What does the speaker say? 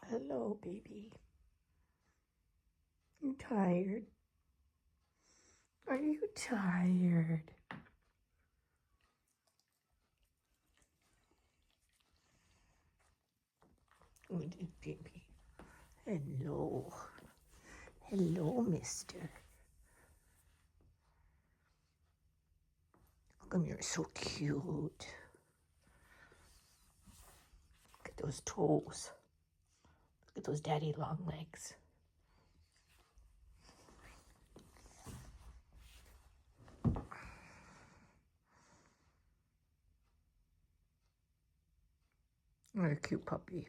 Hello, baby. You tired? Are you tired? Oh, baby. Hello. Hello, mister. How come you're so cute? Look at those toes. Look at those daddy long legs. You're a cute puppy.